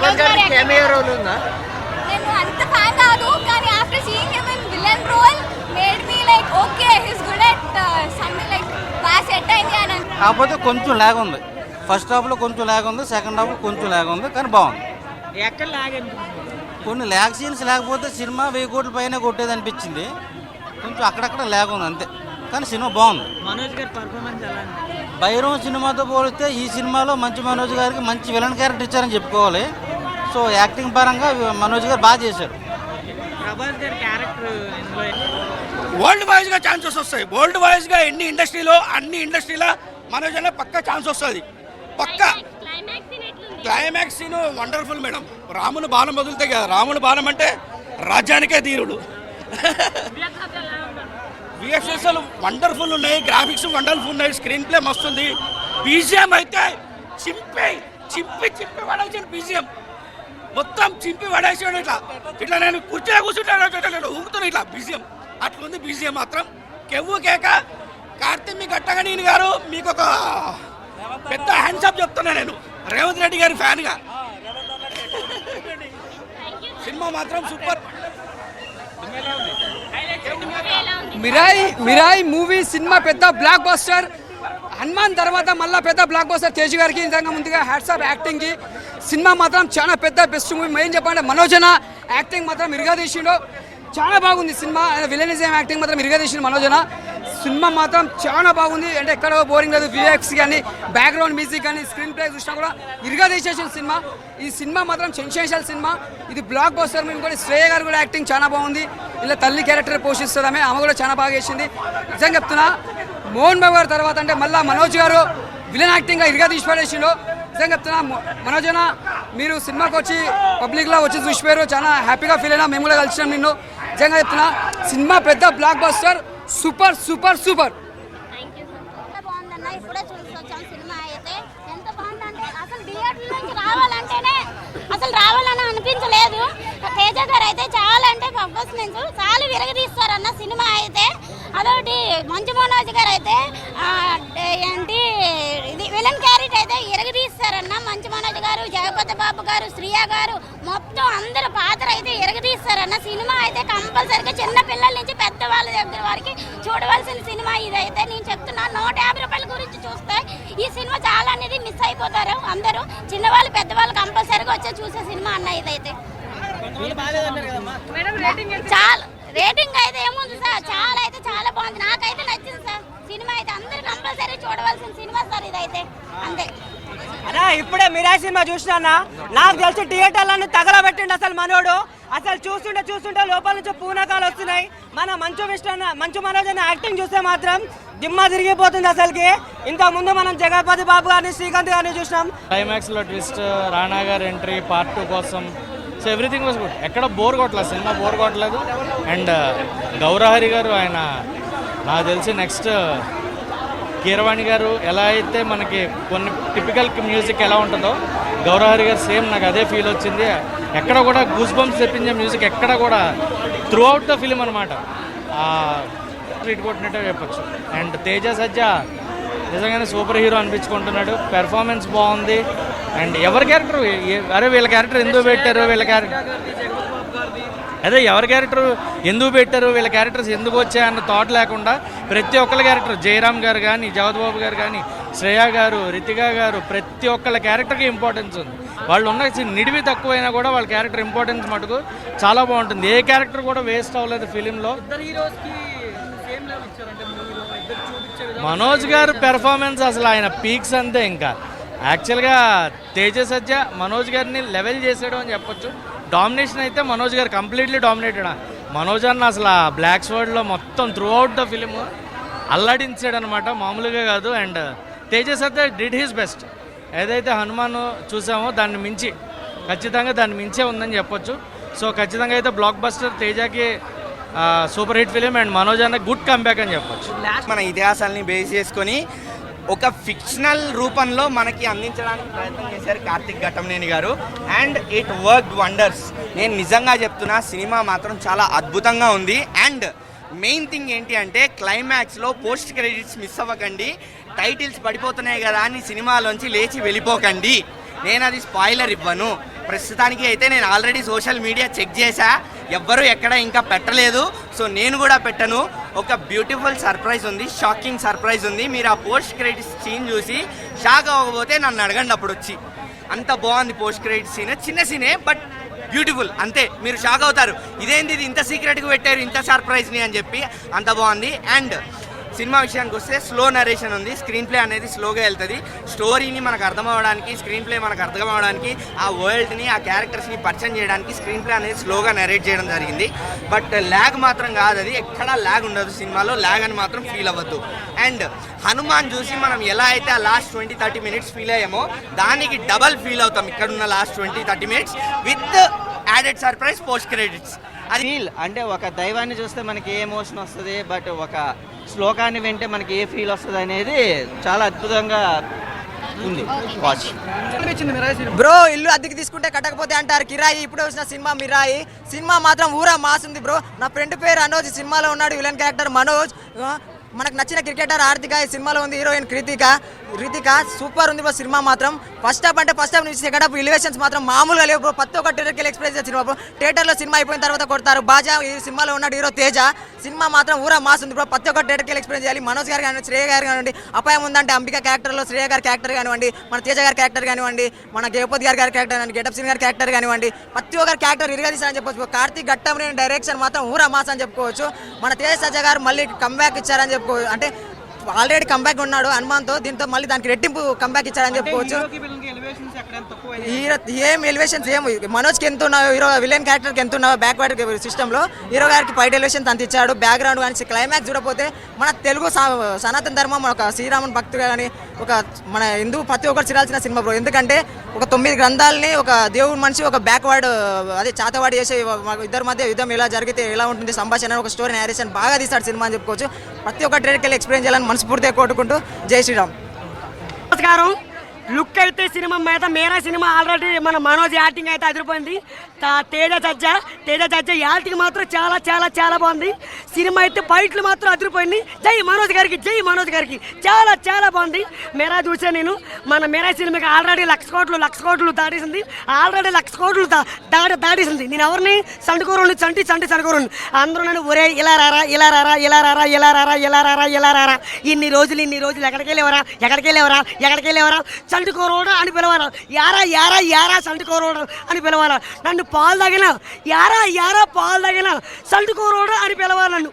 మనోజ్ గారి cameo role ఉందా? నేను అంత ఫ్యాన్ కాదు, కానీ after seeing him in villain role made me like okay his good at something like బాగా సెట్ అయింది అని. కాకపోతే కొంచెం లాగ్ ఉంది. ఫస్ట్ హాఫ్లో కొంచెం లాగ్ ఉంది, సెకండ్ హాఫ్లో కొంచెం లాగ్ ఉంది, కానీ బాగుంది. ఎక్కడ లాగండి? కొన్ని ల్యాగ్ సీన్స్ లేకపోతే సినిమా 1000 కోట్ల పైన కొట్టేది అనిపించింది. కొంచెం అక్కడక్కడ ల్యాగ్ ఉంది అంతే, కానీ సినిమా బాగుంది. మనోజ్ గారి పర్ఫార్మెన్స్ ఎలా? భైరవం సినిమాతో పోలిస్తే ఈ సినిమాలో మంచి మనోజ్ గారికి మంచి విలన్ క్యారెక్టర్ ఇచ్చారని చెప్పుకోవాలి. సో యాక్టింగ్ పరంగా మనోజ్ గారు బాగా చేశారు. ప్రభాస్ గారి క్యారెక్టర్ వరల్డ్ వైజ్గా ఛాన్సెస్ వస్తాయి. వరల్డ్ వైజ్గా అన్ని ఇండస్ట్రీలో మనోజ్ అనే పక్క ఛాన్స్ వస్తుంది. పక్క క్లైమాక్స్ సీన్ వండర్ఫుల్ మేడం. రాముని బాణం వదిలితే కదా, రాముని బాణం అంటే రాజ్యానికే ధీరుడు. విఎఫ్ఎక్స్ వండర్ఫుల్ ఉన్నాయి, గ్రాఫిక్స్ వండర్ఫుల్ ఉన్నాయి, స్క్రీన్ ప్లే మస్తుంది. బీజిఎం అయితే చింపి పడేసాడు. బీజిఎం మొత్తం చింపి పడేసాడు. ఇట్లా నేను కూర్చొని కూర్చుంటాను, ఊగుతాను ఇట్లా. బీజిఎం అట్లుంది. బీజిఎం మాత్రం కెవ్వు కేక. కార్తిక్ గట్టగనీని గారు మీకు ఒక పెద్ద హ్యాండ్సప్ చెప్తున్నా నేను, రేవంత్ రెడ్డి గారి ఫ్యాన్గా. సినిమా మాత్రం సూపర్. మిరాయి మూవీ సినిమా పెద్ద బ్లాక్ బస్టర్. హనుమాన్ తర్వాత మళ్ళీ పెద్ద బ్లాక్ బస్టర్. తేజ్ గారికి నిజంగా ముందుగా హ్యాట్స్ ఆఫ్ యాక్టింగ్కి. సినిమా మాత్రం చాలా పెద్ద బెస్ట్ మూవీ. ఏం చెప్పాలంటే మనోజన యాక్టింగ్ మాత్రం ఇరగదీసిండు, చాలా బాగుంది సినిమా. విలనిజం యాక్టింగ్ మాత్రం ఇరగదీసిండు మనోజన. సినిమా మాత్రం చాలా బాగుంది, అంటే ఎక్కడో బోరింగ్ లేదు. విఎక్స్ కానీ బ్యాక్గ్రౌండ్ మ్యూజిక్ కానీ స్క్రీన్ ప్లే చూసినా కూడా ఇరగదీసేసిన సినిమా. ఈ సినిమా మాత్రం సెన్సేషనల్ సినిమా. ఇది బ్లాక్ బస్టర్. మేము కూడా శ్రేయ గారు కూడా యాక్టింగ్ చాలా బాగుంది. ఇలా తల్లి క్యారెక్టర్ పోషిస్తుంది ఆమె కూడా చాలా బాగా చేసింది. నిజంగా చెప్తున్నా, మోహన్ బాబు గారు తర్వాత అంటే మళ్ళీ మనోజ్ గారు విలన్ యాక్టింగ్గా ఇరగదీసి పడేసిండు. నిజంగా చెప్తున్నా, మనోజన మీరు సినిమాకి వచ్చి పబ్లిక్లో వచ్చి చూసిపోయారు, చాలా హ్యాపీగా ఫీల్ అయినా. మేము కూడా కలిసినాం నిన్ను. నిజంగా చెప్తున్నా, సినిమా పెద్ద block buster. Super super super. బాగుందన్న, ఇప్పుడే చూసి వచ్చాం. సినిమా అయితే ఎంత బాగుందంటే అసలు థియేటర్ నుంచి రావాలని అనిపించలేదు. తేజ గారు అయితే చాలా అంటే పర్పస్ నుంచి చాలా విరగదీస్తారన్న సినిమా అయితే. అదొకటి మంచు మనోజ్ గారు అయితే ఏంటి ఇది విలన్ క్యారెక్టర్ అయితే ఇరగదీస్తారన్న. మంచు మనోజ్ గారు, జగపతి బాబు గారు, శ్రీయ గారు మొత్తం అందరు పాత్ర అయితే ఇరగదీస్తారన్న. సినిమా అయితే కంపల్సరిగా చిన్న పిల్లల నుంచి పెద్దవాళ్ళ దగ్గర వరకు చూడవలసిన సినిమా ఇదైతే. నేను చెప్తున్నా, 150 రూపాయల గురించి చూస్తే ఈ సినిమా చాలా అనేది మిస్ అయిపోతారు అందరూ. చిన్నవాళ్ళు పెద్దవాళ్ళు కంపల్సరిగా వచ్చే చూసే సినిమా అన్న ఇదైతే. చాలా రేటింగ్ అయితే ఏముంది సార్, చాలా బాగుంది. నాకైతే నచ్చింది సార్ సినిమా అయితే. అందరు కంపల్సరీ చూడవలసిన సినిమా సార్ ఇదైతే, అంతే. అన్నా ఇప్పుడే మిరాయి సినిమా చూసినా, నాకు తెలిసి థియేటర్లను తగలబెట్టిండు అసలు మనోడు. అసలు చూస్తుంటే లోపల నుంచి పూనకాలు వస్తున్నాయి. మన మంచు మనోజ్ అన్న యాక్టింగ్ చూస్తే మాత్రం దిమ్మ తిరిగిపోతుంది అసలుకి. ఇంతకుముందు మనం జగపతి బాబు గారిని, శ్రీకాంత్ గారిని చూసినాం. క్లైమాక్స్లో ట్విస్ట్, రాణా గారి ఎంట్రీ పార్ట్ 2 కోసం. So everything was good. ఎక్కడ బోర్ కొట్టలేదు, సినిమా బోర్ కొట్టలేదు. అండ్ గౌరహరి గారు, ఆయన నాకు తెలిసి నెక్స్ట్ కీరవాణి గారు ఎలా అయితే మనకి కొన్ని టిపికల్ మ్యూజిక్ ఎలా ఉంటుందో, గౌరహరి గారు సేమ్ నాకు అదే ఫీల్ వచ్చింది. ఎక్కడ కూడా గూస్ బంప్స్ తెప్పించే మ్యూజిక్ ఎక్కడ కూడా త్రూ అవుట్ ద ఫిలిం అనమాట ట్రీట్ కొట్టినట్టే చెప్పచ్చు. అండ్ తేజ సజ్జా నిజంగానే సూపర్ హీరో అనిపించుకుంటున్నాడు. పెర్ఫార్మెన్స్ బాగుంది. అండ్ ఎవరి క్యారెక్టర్, అరే వీళ్ళ క్యారెక్టర్ ఎందుకు పెట్టారు, వీళ్ళ క్యారెక్టర్ అదే ఎవరి క్యారెక్టర్ ఎందుకు పెట్టారు, వీళ్ళ క్యారెక్టర్స్ ఎందుకు వచ్చాయన్న థాట్ లేకుండా ప్రతి ఒక్కళ్ళ క్యారెక్టర్, జయరామ్ గారు కానీ, జగత్ బాబు గారు కానీ, శ్రేయ గారు, రితికా గారు, ప్రతి ఒక్కళ్ళ క్యారెక్టర్కి ఇంపార్టెన్స్ ఉంది. వాళ్ళు ఉన్న నిడివి తక్కువైనా కూడా వాళ్ళ క్యారెక్టర్ ఇంపార్టెన్స్ మటుకు చాలా బాగుంటుంది. ఏ క్యారెక్టర్ కూడా వేస్ట్ అవ్వలేదు ఫిలింలో. మనోజ్ గారు పెర్ఫార్మెన్స్ అసలు ఆయన పీక్స్ అంతే. ఇంకా యాక్చువల్గా తేజ సజ్జ మనోజ్ గారిని లెవెల్ చేసాడు అని చెప్పొచ్చు. డామినేషన్ అయితే మనోజ్ గారు కంప్లీట్లీ డామినేటెడ్. మనోజ్ అన్న అసలు బ్లాక్ స్వర్డ్లో మొత్తం త్రూ అవుట్ ద ఫిలిం అల్లాడించాడు అనమాట, మామూలుగా కాదు. అండ్ తేజ సజ్జ డిడ్ హిస్ బెస్ట్. ఏదైతే హనుమాన్ చూసామో దాన్ని మించి, ఖచ్చితంగా దాన్ని మించే ఉందని చెప్పొచ్చు. సో ఖచ్చితంగా అయితే బ్లాక్ బస్టర్, తేజకి super hit film. And Manoj అన్న గుడ్ కంబ్యాక్ అని చెప్పొచ్చు. మన ఇతిహాసాలని బేస్ చేసుకొని ఒక ఫిక్షనల్ రూపంలో మనకి అందించడానికి ప్రయత్నం చేశారు కార్తిక్ ఘట్టమనేని గారు. And it worked wonders. నేను నిజంగా చెప్తున్నా, సినిమా మాత్రం చాలా అద్భుతంగా ఉంది. అండ్ మెయిన్ థింగ్ ఏంటి అంటే క్లైమాక్స్లో పోస్ట్ క్రెడిట్స్ మిస్ అవ్వకండి. టైటిల్స్ పడిపోతున్నాయి కదా అని సినిమాలోంచి లేచి వెళ్ళిపోకండి. నేను అది స్పాయిలర్ ఇవ్వను. ప్రస్తుతానికి అయితే నేను ఆల్రెడీ సోషల్ మీడియా చెక్ చేశా, ఎవ్వరూ ఎక్కడ ఇంకా పెట్టలేదు. సో నేను కూడా పెట్టను. ఒక బ్యూటిఫుల్ సర్ప్రైజ్ ఉంది, షాకింగ్ సర్ప్రైజ్ ఉంది. మీరు ఆ పోస్ట్ క్రెడిట్స్ సీన్ చూసి షాక్ అవ్వకపోతే నన్ను అడగండి అప్పుడు వచ్చి. అంత బాగుంది పోస్ట్ క్రెడిట్ సీన్. చిన్న సీనే బట్ బ్యూటిఫుల్, అంతే. మీరు షాక్ అవుతారు, ఇదేంది ఇది ఇంత సీక్రెట్గా పెట్టారు ఇంత సర్ప్రైజ్ని అని చెప్పి. అంత బాగుంది. అండ్ సినిమా విషయానికి వస్తే స్లో నరేషన్ ఉంది. స్క్రీన్ ప్లే అనేది స్లోగా వెళ్తుంది. స్టోరీని మనకు అర్థం అవ్వడానికి, స్క్రీన్ ప్లే మనకు అర్థం అవ్వడానికి, ఆ వరల్డ్ని ఆ క్యారెక్టర్స్ని పరిచయం చేయడానికి స్క్రీన్ ప్లే అనేది స్లోగా నరేట్ చేయడం జరిగింది. బట్ ల్యాగ్ మాత్రం కాదు, అది ఎక్కడా ల్యాగ్ ఉండదు సినిమాలో. ల్యాగ్ అని మాత్రం ఫీల్ అవ్వద్దు. అండ్ హనుమాన్ చూసి మనం ఎలా అయితే ఆ లాస్ట్ 20-30 మినిట్స్ ఫీల్ అయ్యామో దానికి డబల్ ఫీల్ అవుతాం ఇక్కడున్న last 20-30 minutes with added surprise post credits. అది ఫీల్ అంటే ఒక దైవాన్ని చూస్తే మనకి ఏ ఎమోషన్ వస్తుంది, బట్ ఒక శ్లోకాన్ని వింటే మనకి ఏ ఫీల్ వస్తుంది అనేది చాలా అద్భుతంగా ఉంది. వాచ్ బ్రో, ఇల్లు అద్దెకి తీసుకుంటే కట్టకపోతే అంటారు కిరాయి. ఇప్పుడు వచ్చిన సినిమా మిరాయి. సినిమా మాత్రం ఊరా మాస్ ఉంది బ్రో. నా ఫ్రెండ్ పేరు అనోజ్, సినిమాలో ఉన్నాడు విలన్ క్యారెక్టర్ మనోజ్. మనకు నచ్చిన క్రికెటర్ హార్దిక ఈ సినిమాలో ఉంది. హీరోయిన్ రితిక సూపర్ ఉంది బ్రో. సినిమా మాత్రం ఫస్ట్ హాఫ్ నుంచి సెకండ్ హాఫ్ ఎలివేషన్స్ మాత్రం మామూలుగా లేవు బ్రో. ప్రతి ఒక్క థియేటర్కి ఎక్స్ప్రెస్ సినిమా బ్రో. థియేటర్లో సినిమా అయిపోయిన తర్వాత కొడతారు బాజా. ఈ సినిమాలో ఉన్నాడు హీరో తేజ. సినిమా మాత్రం ఊరా మాస్ ఉంది బ్రో. ప్రతి ఒక్క థియేటర్కి ఎక్స్ప్రెస్ చేయాలి. మనోజ్ గారు కానివ్వండి, శ్రేయ గారు కానివ్వండి, అపాయం ఉందంటే అంబిక క్యారెక్టర్లో శ్రేయ గారి క్యారెక్టర్ కానివ్వండి, మన తేజ గారి క్యారెక్టర్ కానివ్వండి, మన గేపతి గారి క్యారెక్టర్ కానివ్వండి, గెటప్ సింగ్ గారి క్యారెక్టర్ కానివ్వండి, ప్రతి ఒక్కరి క్యారెక్టర్ ఇరగదీశారని చెప్పొచ్చు. కార్తీక్ ఘట్టం డైరెక్షన్ మాత్రం ఊరా మాస్ అని చెప్పుకోవచ్చు. మన తేజ సజ్జ గారు మళ్ళీ కంబ్యాక్ ఇచ్చారని చెప్పుకోవచ్చు. అంటే ఆల్రెడీ కంబ్యాక్ ఉన్నాడు హనుమాన్తో, దీంతో మళ్ళీ దానికి రెట్టింపు కంబ్యాక్ ఇచ్చారని చెప్పుకోవచ్చు. ఏం ఎలివేషన్స్ ఏం మనోజ్కి ఎంత ఉన్నాయో, హీరో విలన్ క్యారెక్టర్కి ఎంత ఉన్నాయో బ్యాక్వర్డ్ సిస్టంలో హీరో గారికి 5 ఎలివేషన్స్ అంత ఇచ్చాడు. బ్యాక్గ్రౌండ్ కానీ క్లైమాక్స్ చూడకపోతే మన తెలుగు సనాతన ధర్మం ఒక శ్రీరాముని భక్తుగా కానీ ఒక మన హిందూ ప్రతి ఒక్కరు చూడాల్సిన సినిమా బ్రో. ఎందుకంటే ఒక 9 గ్రంథాలని ఒక దేవుడి మనిషి ఒక బ్యాక్వర్డ్ అదే చాతవాడి చేసే ఇద్దరి మధ్య యుద్ధం ఎలా జరిగితే ఎలా ఉంటుంది సంభాషణ, ఒక స్టోరీ నేరేషన్ బాగా తీస్తాడు సినిమా అని చెప్పుకోవచ్చు. ప్రతి ఒక్క ట్రేడ్కి వెళ్ళి ఎక్స్పీరియన్స్ చేయాలని మనస్ఫూర్తిగా కోరుకుంటూ జై శ్రీరామ్. నమస్కారం. లుక్ అయితే సినిమా మీద మేరా సినిమా ఆల్రెడీ మన మనోజ్ యాక్టింగ్ అయితే అదిరిపోయింది. తేజ చజ్జ యాక్టింగ్ మాత్రం చాలా చాలా చాలా బాగుంది. సినిమా అయితే ఫైట్లు మాత్రం అదిరిపోయింది. జై మనోజ్ గారికి చాలా చాలా బాగుంది. మేరా చూసా నేను. మన మేరా సినిమాకి ఆల్రెడీ 1,00,00,000 కోట్లు దాటేసింది. ఆల్రెడీ 1,00,00,000 దాటేసింది. నేను ఎవరిని సండుకోరుని చంటి సండుకోరుని అందరూ నన్ను ఒరే ఇలా రారా ఇన్ని రోజులు ఎక్కడికి వెళ్ళేవరా సంటుకోరోడా అని పిలవాలా, యారా సంటుకోరోడా అని పిలవాలా. నన్ను పాలు తాగినా యారా పాలు తాగినా సంటుకోరోడా అని పిలవాలి నన్ను.